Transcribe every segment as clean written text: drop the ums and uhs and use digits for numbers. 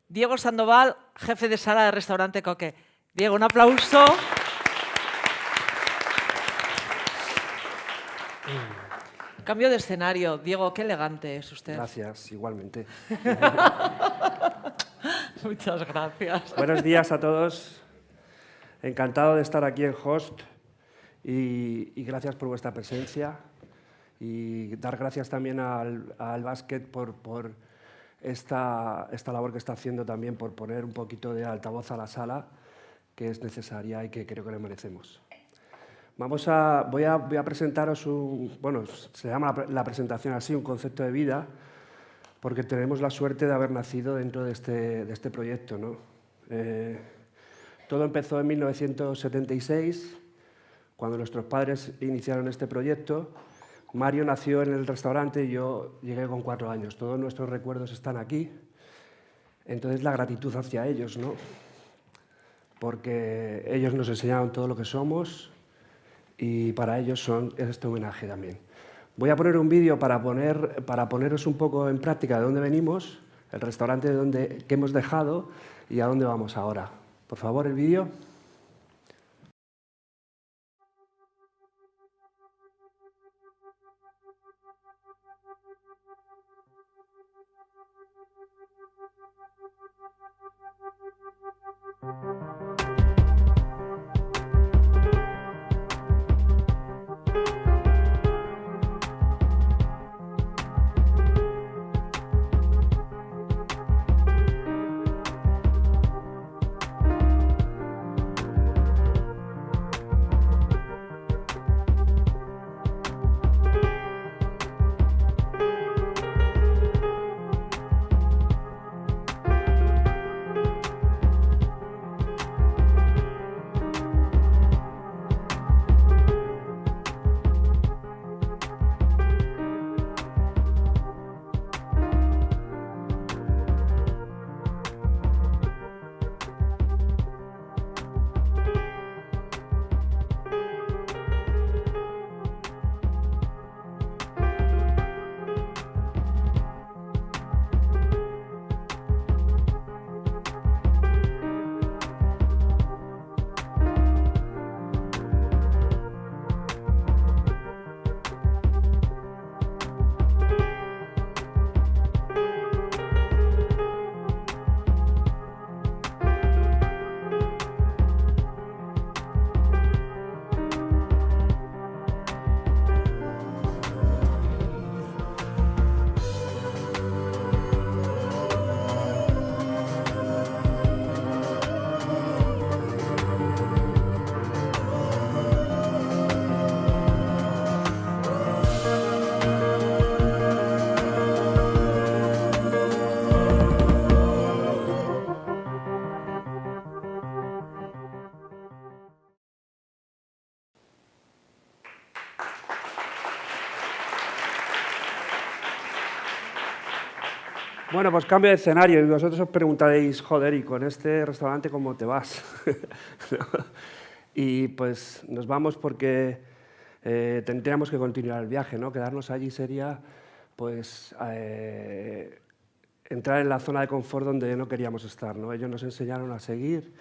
Diego Sandoval, jefe de sala de Restaurante Coque. Diego, un aplauso. Cambio de escenario. Diego, qué elegante es usted. Gracias, igualmente. Muchas gracias. Buenos días a todos. Encantado de estar aquí en Host y gracias por vuestra presencia. Y dar gracias también al básquet por esta labor que está haciendo también, por poner un poquito de altavoz a la sala, que es necesaria y que creo que le merecemos. Voy a presentaros se llama la presentación así, un concepto de vida, porque tenemos la suerte de haber nacido dentro de este proyecto, ¿no? Todo empezó en 1976, cuando nuestros padres iniciaron este proyecto. Mario nació en el restaurante y yo llegué con 4 años. Todos nuestros recuerdos están aquí. Entonces, la gratitud hacia ellos, ¿no? Porque ellos nos enseñaron todo lo que somos y para ellos es este homenaje también. Voy a poner un vídeo para poneros un poco en práctica de dónde venimos, el restaurante que hemos dejado y a dónde vamos ahora. Por favor, el vídeo. Bueno, pues cambio de escenario y vosotros os preguntaréis, joder, ¿y con este restaurante cómo te vas? Y pues nos vamos porque tendríamos que continuar el viaje, ¿no? Quedarnos allí sería pues entrar en la zona de confort donde no queríamos estar, ¿no? Ellos nos enseñaron a seguir,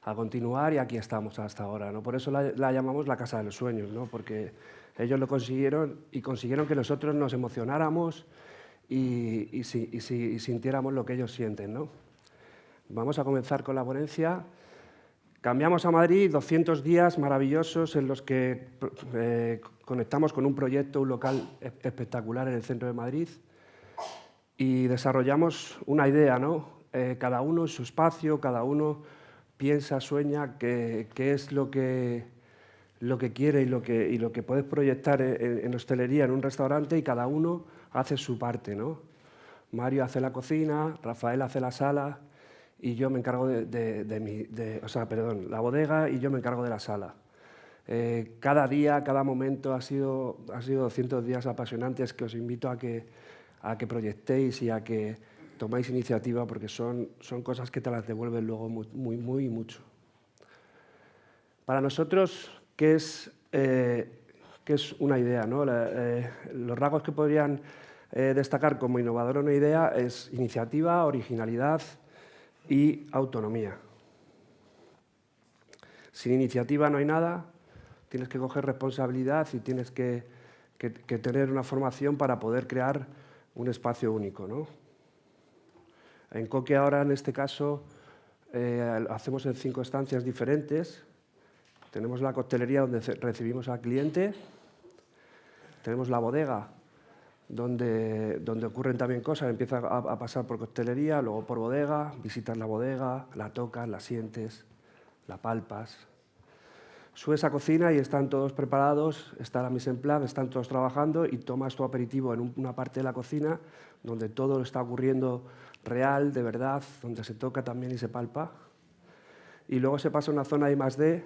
a continuar y aquí estamos hasta ahora, ¿no? Por eso la llamamos la casa de los sueños, ¿no? Porque ellos lo consiguieron y consiguieron que nosotros nos emocionáramos y sintiéramos lo que ellos sienten, ¿no? Vamos a comenzar con la ponencia. Cambiamos a Madrid, 200 días maravillosos en los que conectamos con un proyecto, un local espectacular en el centro de Madrid y desarrollamos una idea, ¿no? Cada uno en su espacio, cada uno piensa, sueña qué es lo que quiere y lo que puedes proyectar en hostelería, en un restaurante, y cada uno hace su parte, ¿no? Mario hace la cocina, Rafael hace la sala y yo me encargo la bodega y yo me encargo de la sala. Cada día, cada momento ha sido 200 días apasionantes que os invito a que proyectéis y a que tomáis iniciativa porque son cosas que te las devuelven luego muy mucho. Para nosotros, ¿qué es una idea, ¿no? Los rasgos que podrían destacar como innovador una idea es iniciativa, originalidad, y autonomía. Sin iniciativa no hay nada, tienes que coger responsabilidad y tienes que tener una formación para poder crear un espacio único, ¿no? En Coque ahora, en este caso, hacemos en 5 estancias diferentes. Tenemos la coctelería donde recibimos al cliente, tenemos la bodega donde ocurren también cosas, empieza a pasar por coctelería, luego por bodega, visitas la bodega, la tocas, la sientes, la palpas. Subes a cocina y están todos preparados, está la mise en place, están todos trabajando y tomas tu aperitivo en una parte de la cocina donde todo está ocurriendo real, de verdad, donde se toca también y se palpa. Y luego se pasa a una zona I+D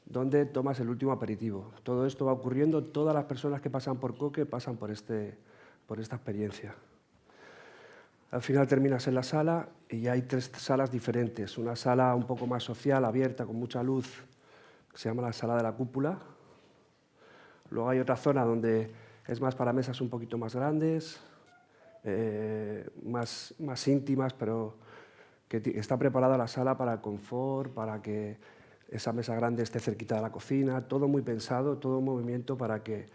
donde tomas el último aperitivo. Todo esto va ocurriendo, todas las personas que pasan por Coque pasan por esta experiencia. Al final terminas en la sala y hay 3 salas diferentes. Una sala un poco más social, abierta, con mucha luz, que se llama la sala de la cúpula. Luego hay otra zona donde es más para mesas un poquito más grandes, más íntimas, pero que está preparada la sala para el confort, para que esa mesa grande esté cerquita de la cocina, todo muy pensado, todo movimiento para que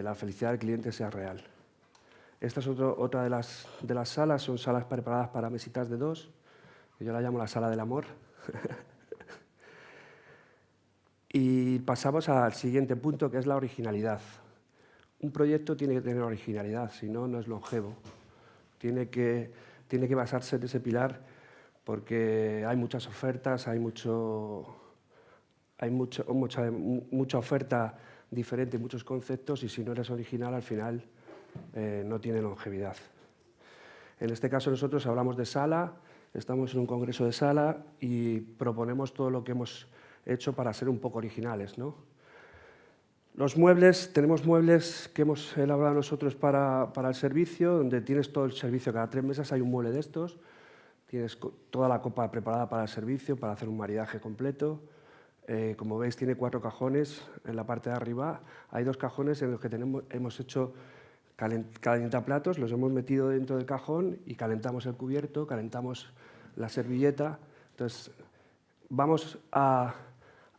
la felicidad del cliente sea real. Esta es otra de las salas, son salas preparadas para mesitas de 2, que yo la llamo la sala del amor. Y pasamos al siguiente punto, que es la originalidad. Un proyecto tiene que tener originalidad, si no, no es longevo. Tiene que basarse en ese pilar porque hay muchas ofertas, hay mucha oferta diferente, muchos conceptos, y si no eres original, al final no tiene longevidad. En este caso nosotros hablamos de sala, estamos en un congreso de sala y proponemos todo lo que hemos hecho para ser un poco originales, ¿no? Los muebles, tenemos muebles que hemos elaborado nosotros para el servicio, donde tienes todo el servicio, cada 3 mesas hay un mueble de estos, tienes toda la copa preparada para el servicio, para hacer un maridaje completo. Como veis, tiene 4 cajones en la parte de arriba. Hay 2 cajones en los que hemos hecho calentaplatos, los hemos metido dentro del cajón y calentamos el cubierto, calentamos la servilleta. Entonces, vamos a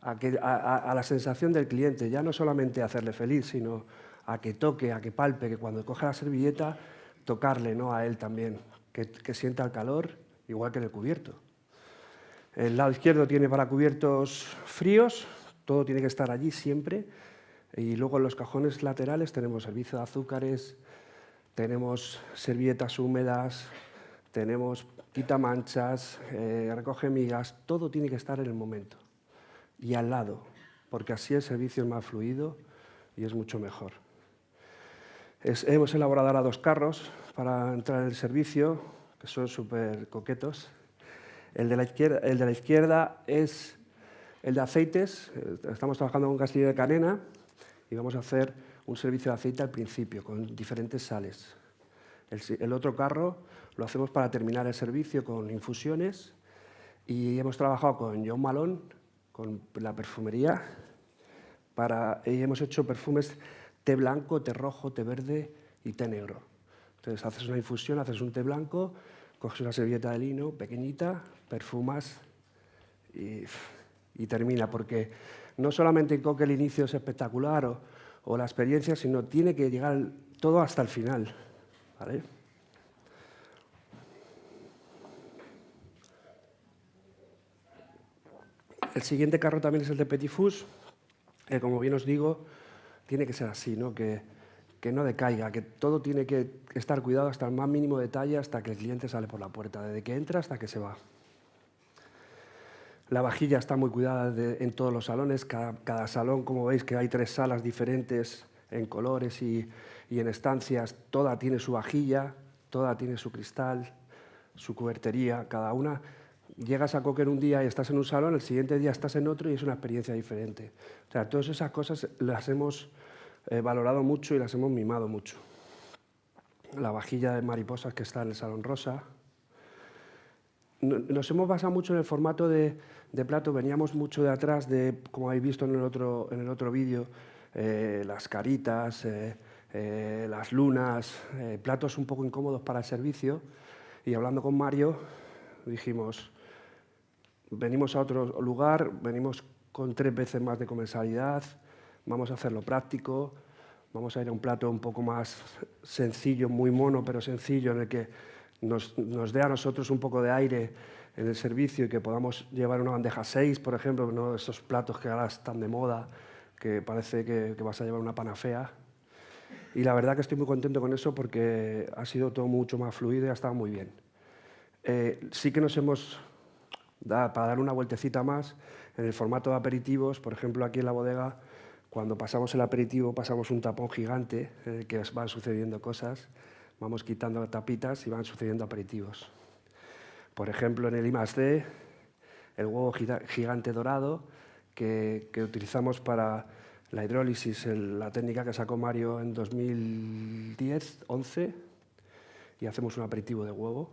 la sensación del cliente, ya no solamente a hacerle feliz, sino a que toque, a que palpe, que cuando coge la servilleta, tocarle, ¿no?, a él también, que sienta el calor, igual que en el cubierto. El lado izquierdo tiene para cubiertos fríos, todo tiene que estar allí siempre, y luego en los cajones laterales tenemos servicio de azúcares, tenemos servilletas húmedas, tenemos quitamanchas, recoge migas, todo tiene que estar en el momento y al lado, porque así el servicio es más fluido y es mucho mejor. Hemos elaborado ahora 2 carros para entrar en el servicio, que son súper coquetos. El de la izquierda es el de aceites. Estamos trabajando con Castillo de Canena y vamos a hacer un servicio de aceite al principio, con diferentes sales. El otro carro lo hacemos para terminar el servicio con infusiones y hemos trabajado con John Malone, con la perfumería, y hemos hecho perfumes té blanco, té rojo, té verde y té negro. Entonces haces una infusión, haces un té blanco, coges una servilleta de lino pequeñita, perfumas y termina, porque no solamente en Coque el inicio es espectacular o la experiencia, sino tiene que llegar todo hasta el final, ¿vale? El siguiente carro también es el de Petit Fus. Como bien os digo, tiene que ser así, ¿no? Que no decaiga, que todo tiene que estar cuidado hasta el más mínimo detalle, hasta que el cliente sale por la puerta, desde que entra hasta que se va. La vajilla está muy cuidada en todos los salones. Cada salón, como veis, que hay 3 salas diferentes en colores y en estancias, toda tiene su vajilla, toda tiene su cristal, su cubertería, cada una. Llegas a Coque en un día y estás en un salón, el siguiente día estás en otro y es una experiencia diferente. O sea, todas esas cosas las hemos valorado mucho y las hemos mimado mucho. La vajilla de mariposas que está en el Salón Rosa. Nos hemos basado mucho en el formato de plato, veníamos mucho de atrás de, como habéis visto en el otro vídeo, las caritas, las lunas, platos un poco incómodos para el servicio, y hablando con Mario dijimos, venimos a otro lugar, venimos con 3 veces más de comensalidad, vamos a hacerlo práctico, vamos a ir a un plato un poco más sencillo, muy mono, pero sencillo, en el que nos dé a nosotros un poco de aire en el servicio y que podamos llevar una bandeja 6, por ejemplo, no esos platos que ahora están de moda, que parece que vas a llevar una pana fea. Y la verdad que estoy muy contento con eso porque ha sido todo mucho más fluido y ha estado muy bien. Sí que nos hemos dado, para dar una vueltecita más, en el formato de aperitivos, por ejemplo, aquí en la bodega, cuando pasamos el aperitivo, pasamos un tapón gigante en el que van sucediendo cosas, vamos quitando tapitas y van sucediendo aperitivos. Por ejemplo, en el I+D, el huevo gigante dorado, que utilizamos para la hidrólisis, la técnica que sacó Mario en 2010-11, y hacemos un aperitivo de huevo.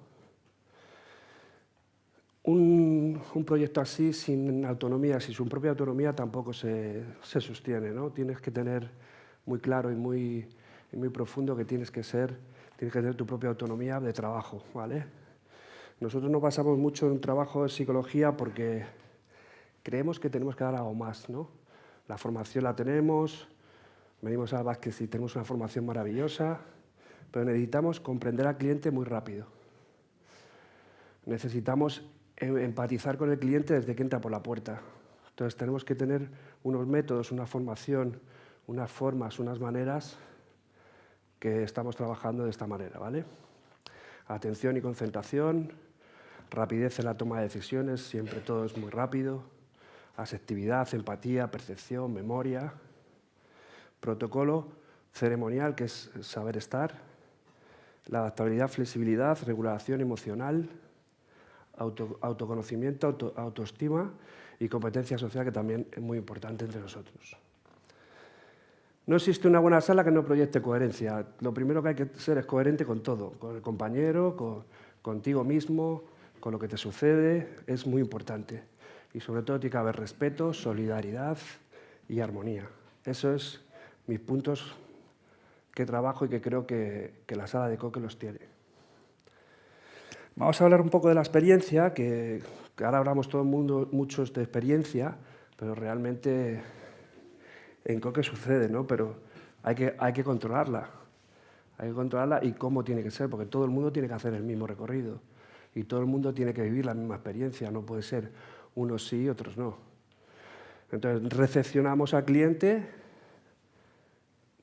Un proyecto así, sin autonomía, sin su propia autonomía, tampoco se sostiene, ¿no? Tienes que tener muy claro y muy profundo que tienes que tener tu propia autonomía de trabajo, ¿vale? Nosotros nos basamos mucho en un trabajo de psicología porque creemos que tenemos que dar algo más, ¿no? La formación la tenemos, venimos a Vázquez y tenemos una formación maravillosa, pero necesitamos comprender al cliente muy rápido. Necesitamos empatizar con el cliente desde que entra por la puerta. Entonces tenemos que tener unos métodos, una formación, unas formas, unas maneras que estamos trabajando de esta manera, ¿vale? Atención y concentración, rapidez en la toma de decisiones, siempre todo es muy rápido, asertividad, empatía, percepción, memoria, protocolo ceremonial, que es saber estar, la adaptabilidad, flexibilidad, regulación emocional, autoconocimiento, autoestima y competencia social, que también es muy importante entre nosotros. No existe una buena sala que no proyecte coherencia. Lo primero que hay que ser es coherente con todo, con el compañero, contigo mismo, con lo que te sucede, es muy importante. Y sobre todo tiene que haber respeto, solidaridad y armonía. Esos es mis puntos que trabajo y que creo que la sala de Coque los tiene. Vamos a hablar un poco de la experiencia, que ahora hablamos todo el mundo muchos de experiencia, pero realmente en Coque sucede, ¿no? Pero hay que controlarla. Hay que controlarla y cómo tiene que ser, porque todo el mundo tiene que hacer el mismo recorrido y todo el mundo tiene que vivir la misma experiencia, no puede ser unos sí y otros no. Entonces, recepcionamos al cliente,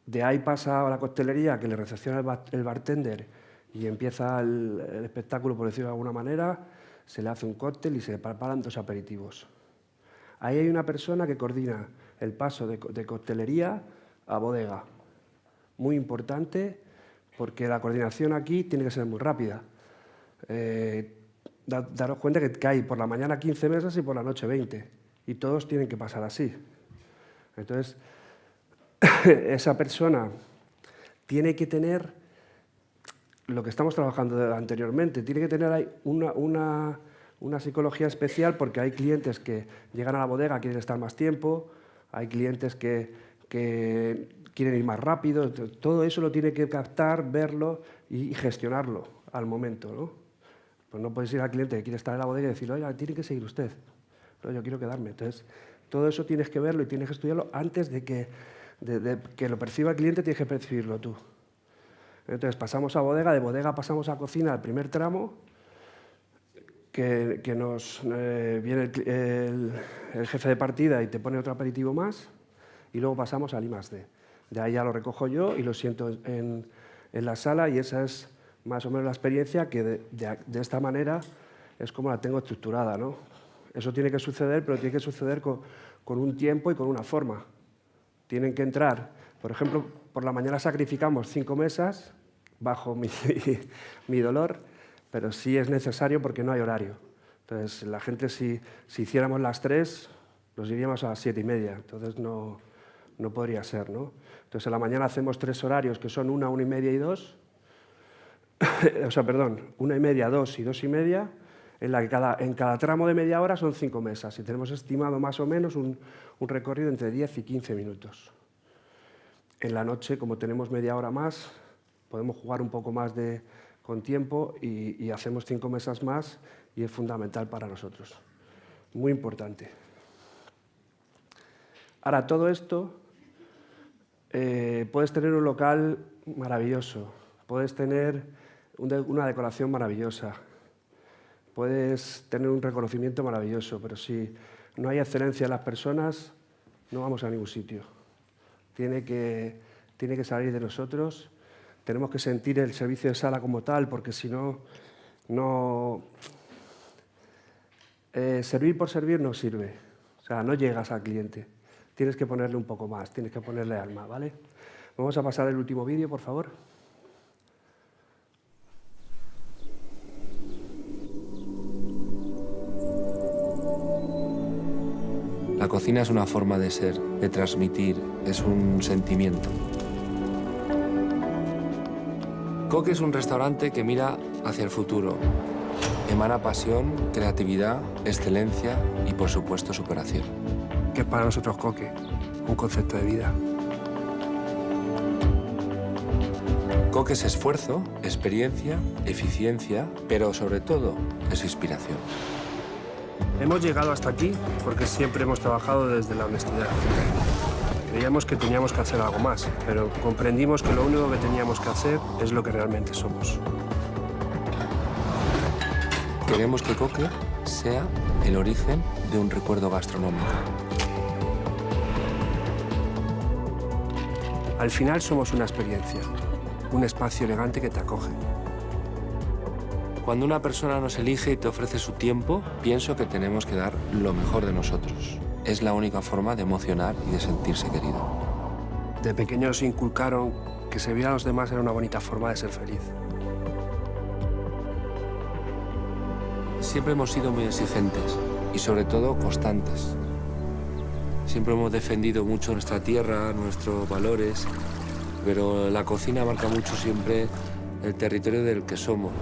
de ahí pasa a la coctelería, que le recepciona el bartender y empieza el espectáculo, por decirlo de alguna manera, se le hace un cóctel y se preparan 2 aperitivos. Ahí hay una persona que coordina el paso de coctelería a bodega. Muy importante, porque la coordinación aquí tiene que ser muy rápida. Daros cuenta que hay por la mañana 15 mesas y por la noche 20, y todos tienen que pasar así. Entonces, esa persona tiene que tener lo que estamos trabajando anteriormente, tiene que tener ahí una psicología especial, porque hay clientes que llegan a la bodega, quieren estar más tiempo, hay clientes que quieren ir más rápido, todo eso lo tiene que captar, verlo y gestionarlo al momento, ¿no? Pues no puedes ir al cliente que quiere estar en la bodega y decirle, oiga, tiene que seguir usted, no, yo quiero quedarme. Entonces, todo eso tienes que verlo y tienes que estudiarlo antes de que lo perciba el cliente, tienes que percibirlo tú. Entonces pasamos a bodega, de bodega pasamos a cocina, el primer tramo, que nos viene el jefe de partida y te pone otro aperitivo más, y luego pasamos al I+D. De ahí ya lo recojo yo y lo siento en la sala, y esa es más o menos la experiencia que de esta manera es como la tengo estructurada, ¿no? Eso tiene que suceder, pero tiene que suceder con un tiempo y con una forma. Tienen que entrar, por ejemplo, por la mañana sacrificamos 5 mesas, bajo mi dolor, pero sí es necesario porque no hay horario. Entonces, la gente, si hiciéramos las 3, nos iríamos a las 7:30, entonces no podría ser, ¿no? Entonces, en la mañana hacemos 3 horarios, que son 1, 1:30 y 2. O sea, perdón, 1:30, 2 y 2:30, en la que en cada tramo de media hora son 5 mesas, y tenemos estimado más o menos un recorrido entre 10 y 15 minutos. En la noche, como tenemos media hora más, podemos jugar un poco más de con tiempo y hacemos 5 mesas más y es fundamental para nosotros. Muy importante. Ahora, todo esto, puedes tener un local maravilloso, puedes tener una decoración maravillosa, puedes tener un reconocimiento maravilloso, pero si no hay excelencia en las personas, no vamos a ningún sitio. Tiene que salir de nosotros, tenemos que sentir el servicio de sala como tal, porque si no, servir por servir no sirve, o sea, no llegas al cliente. Tienes que ponerle un poco más, tienes que ponerle alma, ¿vale? Vamos a pasar el último vídeo, por favor. La cocina es una forma de ser, de transmitir, es un sentimiento. Coque es un restaurante que mira hacia el futuro. Emana pasión, creatividad, excelencia y, por supuesto, superación. Que es para nosotros Coque, un concepto de vida. Coque es esfuerzo, experiencia, eficiencia, pero sobre todo es inspiración. Hemos llegado hasta aquí porque siempre hemos trabajado desde la honestidad. Creíamos que teníamos que hacer algo más, pero comprendimos que lo único que teníamos que hacer es lo que realmente somos. Queremos que Coque sea el origen de un recuerdo gastronómico. Al final somos una experiencia, un espacio elegante que te acoge. Cuando una persona nos elige y te ofrece su tiempo, pienso que tenemos que dar lo mejor de nosotros. Es la única forma de emocionar y de sentirse querido. De pequeños inculcaron que servir a los demás era una bonita forma de ser feliz. Siempre hemos sido muy exigentes y sobre todo constantes. Siempre hemos defendido mucho nuestra tierra, nuestros valores, pero la cocina marca mucho siempre el territorio del que somos.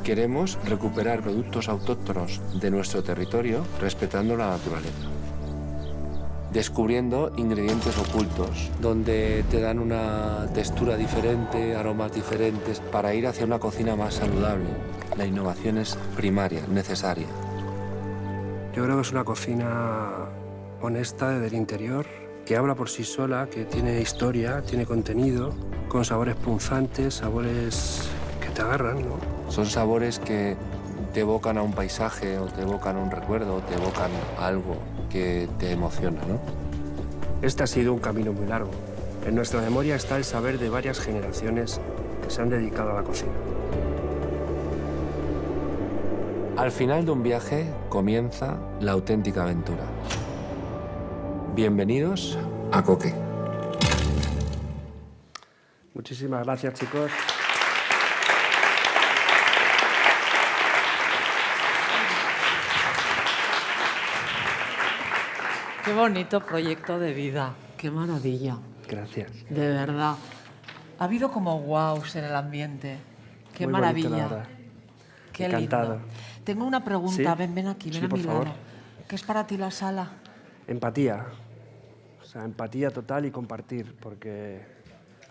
Queremos recuperar productos autóctonos de nuestro territorio respetando la naturaleza. Descubriendo ingredientes ocultos, donde te dan una textura diferente, aromas diferentes, para ir hacia una cocina más saludable. La innovación es primaria, necesaria. Yo creo que es una cocina honesta desde el interior, que habla por sí sola, que tiene historia, tiene contenido, con sabores punzantes, sabores que te agarran, ¿no? Son sabores que te evocan a un paisaje, o te evocan a un recuerdo, o te evocan a algo que te emociona, ¿no? Este ha sido un camino muy largo. En nuestra memoria está el saber de varias generaciones que se han dedicado a la cocina. Al final de un viaje comienza la auténtica aventura. Bienvenidos a Coque. Muchísimas gracias, chicos. Qué bonito proyecto de vida. Qué maravilla. Gracias. De verdad. Ha habido como wows en el ambiente. Qué Muy maravilla. bonito, la verdad. Qué Encantado. lindo. Tengo una pregunta. ¿Sí? Ven aquí, ven Sí, a por mi favor. lado. ¿Qué es para ti la sala? Empatía. O sea, empatía total y compartir, porque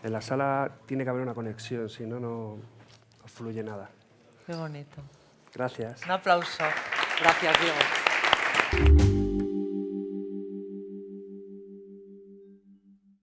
en la sala tiene que haber una conexión, si no, no fluye nada. Qué bonito. Gracias. Un aplauso. Gracias, Diego.